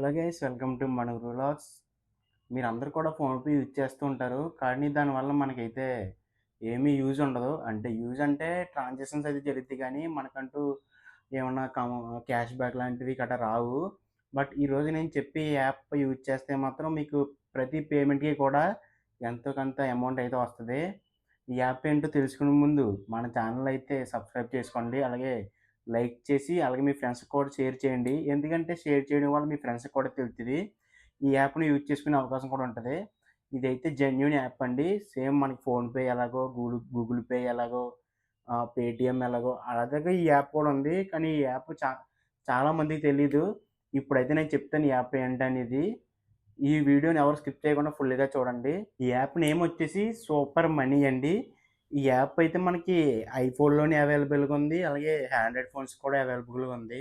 Hello guys, welcome to Manugu vlogs. మీరందరూ కూడా PhonePe use చేస్తూ ఉంటారు. కానీ దానివల్ల మనకైతే ఏమీ యూజ్ ఉండదు. అంటే యూజ్ అంటే ట్రాన్సాక్షన్స్ అయితే జరుగుతాయి కానీ మనకంటూ ఏమన్నా క్యాష్ బ్యాక్ లాంటివి గట్టా రావు. బట్ ఈరోజు నేను చెప్పే యాప్ యూజ్ చేస్తే మాత్రం మీకు ప్రతి పేమెంట్‌కి కూడా ఎంతో కొంత అమౌంట్ అయితే వస్తది. ఈ యాప్ ఏంటో తెలుసుకునే ముందు మన ఛానల్ అయితే సబ్స్క్రైబ్ చేసుకోండి. అలాగే లైక్ చేసి అలాగే మీ ఫ్రెండ్స్‌కి కూడా షేర్ చేయండి. ఎందుకంటే షేర్ చేయడం వల్ల మీ ఫ్రెండ్స్‌కి కూడా తెలుస్తది. ఈ యాప్‌ని యూజ్ చేసుకునే అవకాశం కూడా ఉంటది. ఇదైతే జెన్యూన్ యాప్ అండి. సేమ్ మనకి ఫోన్‌పే ఎలాగో గూగుల్ పే ఎలాగో పేటీఎం ఎలాగో అలాగే ఈ యాప్ కూడా ఉంది. కానీ ఈ యాప్ చాలా మందికి తెలీదు. ఇప్పుడైతే నేను చెప్తాను ఈ యాప్ ఏంటనేది. ఈ వీడియోని ఎవరు స్కిప్ చేయకుండా ఫుల్‌గా చూడండి. ఈ యాప్ నేమ్ వచ్చేసి సూపర్ మనీ అండి. ఈ యాప్ అయితే మనకి ఐఫోన్‌లోనే అవైలబుల్‌గా ఉంది. అలాగే ఆండ్రాయిడ్ ఫోన్స్ కూడా అవైలబుల్‌గా ఉంది.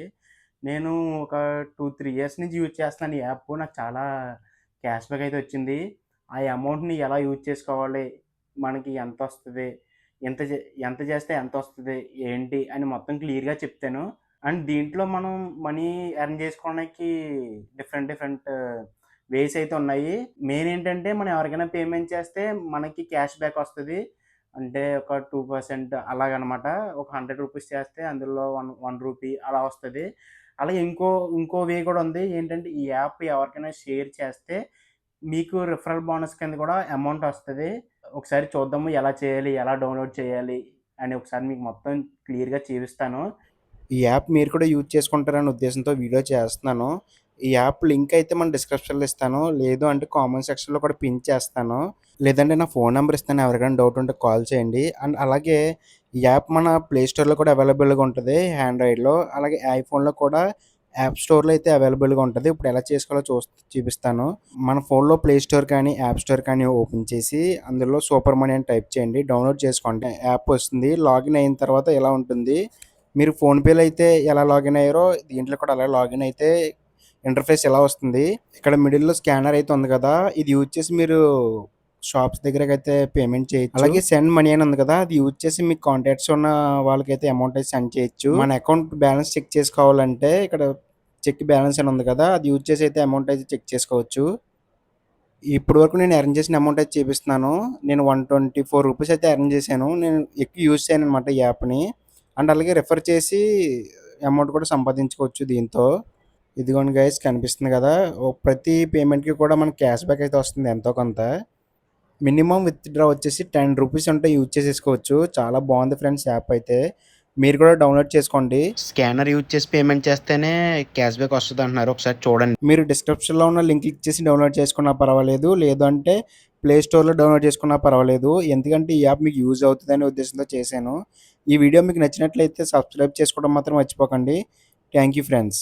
నేను ఒక 2, 3 ఇయర్స్ నుంచి యూజ్ చేస్తున్నాను ఈ యాప్. నాకు చాలా క్యాష్ బ్యాక్ అయితే వచ్చింది. ఆ అమౌంట్‌ని ఎలా యూజ్ చేసుకోవాలి? మనకి ఎంతొస్తది? ఎంత జే ఎంత చేస్తే ఎంతొస్తది? ఏంటి? అని మొత్తం క్లియర్‌గా చెప్తాను. అండ్ దీంట్లో మనం మనీ ఎర్న్ చేసుకోవడానికి డిఫరెంట్ డిఫరెంట్ వేస్ అయితే ఉన్నాయి. మెయిన్ ఏంటంటే మనం ఎవరికైనా పేమెంట్ చేస్తే మనకి క్యాష్ బ్యాక్ వస్తది. అంటే ఒక 2% అలాగనమాట. ఒక రూ. 100 చేస్తే అందులో వన్ రూపీ అలా వస్తది. అలాగే ఇంకో వే కూడా ఉంది. ఏంటంటే ఈ యాప్ ఎవరికైనా షేర్ చేస్తే మీకు రిఫరల్ బోనస్ కింద కూడా అమౌంట్ వస్తది. ఒకసారి చూద్దాము ఎలా చేయాలి? ఎలా డౌన్‌లోడ్ చేయాలి? అని ఒకసారి మీకు మొత్తం క్లియర్‌గా చూపిస్తాను. ఈ యాప్ మీరు కూడా యూజ్ చేసుకుంటారనే ఉద్దేశంతో వీడియో చేస్తున్నాను. ఈ యాప్ లింక్ అయితే మన డిస్క్రిప్షన్‌లో ఇస్తాను. లేదు అంటే కామెంట్ సెక్షన్‌లో కూడా పిన్ చేస్తాను. లేదంటే నా ఫోన్ నంబర్ ఇస్తాను. ఎవరికైనా డౌట్ ఉంటే కాల్ చేయండి. అండ్ అలాగే ఈ యాప్ మన ప్లే స్టోర్‌లో కూడా అవైలబుల్‌గా ఉంటది ఆండ్రాయిడ్‌లో. అలాగే ఐఫోన్‌లో కూడా యాప్ స్టోర్‌లో అయితే అవైలబుల్‌గా ఉంటది. ఇప్పుడు ఎలా చేసుకోవాలో చూపిస్తాను. మన ఫోన్‌లో ప్లే స్టోర్ కానీ, యాప్ స్టోర్ కానీ ఓపెన్ చేసి అందులో సూపర్ మనీ అని టైప్ చేయండి. డౌన్‌లోడ్ చేసుకోండి. యాప్ వస్తుంది. లాగిన్ అయిన తర్వాత ఇలా ఉంటుంది. మీరు ఫోన్‌పేలో అయితే ఎలా లాగిన్ అయ్యారో దీంట్లో కూడా అలాగే లాగిన్ అయితే ఇంటర్ఫేస్ ఇలా వస్తుంది. ఇక్కడ మిడిల్‌లో స్కానర్ అయితే ఉంది కదా! ఇది యూజ్ చేసి మీరు షాప్స్ దగ్గరకైతే పేమెంట్ చేయొచ్చు. అలాగే సెండ్ మనీ అని ఉంది కదా! అది యూజ్ చేసి మీ కాంటాక్ట్స్ ఉన్న వాళ్ళకైతే అమౌంట్ అయితే సెండ్ చేయొచ్చు. మన అకౌంట్ బ్యాలెన్స్ చెక్ చేసుకోవాలంటే ఇక్కడ చెక్ బ్యాలెన్స్ అని ఉంది కదా! అది యూజ్ చేసి అయితే అమౌంట్ అయితే చెక్ చేసుకోవచ్చు. ఇప్పటి వరకు నేను ఎర్న్ చేసిన అమౌంట్ అయితే చూపిస్తున్నాను. నేను రూ. 124 అయితే ఎర్న్ చేశాను. నేను ఎక్కువ యూజ్ చేయననమాట ఈ యాప్‌ని. అండ్ అలాగే రిఫర్ చేసి అమౌంట్ కూడా సంపాదించుకోవచ్చు దీంతో. ఇదిగోండి గైస్, కనిపిస్తుంది కదా! ప్రతి పేమెంట్‌కి కూడా మనకి క్యాష్ బ్యాక్ అయితే వస్తుంది ఎంతో కొంత. మినిమమ్ విత్‌డ్రా వచ్చేసి రూ. 10 ఉంటే యూజ్ చేసేసుకోవచ్చు. చాలా బాగుంది ఫ్రెండ్స్ యాప్ అయితే. మీరు కూడా డౌన్‌లోడ్ చేసుకోండి. స్కానర్ యూజ్ చేసి పేమెంట్ చేస్తేనే క్యాష్ బ్యాక్ వస్తదంటున్నారు. ఒకసారి చూడండి. మీరు డిస్క్రిప్షన్‌లో ఉన్న లింక్ క్లిక్ చేసి డౌన్‌లోడ్ చేసుకున్నా పర్వాలేదు. లేదు అంటే ప్లే స్టోర్‌లో డౌన్‌లోడ్ చేసుకున్నా పర్వాలేదు. ఎందుకంటే ఈ యాప్ మీకు యూజ్ అవుతదనే ఉద్దేశంతో చేశాను. ఈ వీడియో మీకు నచ్చినట్లయితే సబ్స్క్రైబ్ చేసుకోవడం మాత్రం మర్చిపోకండి. Thank you friends.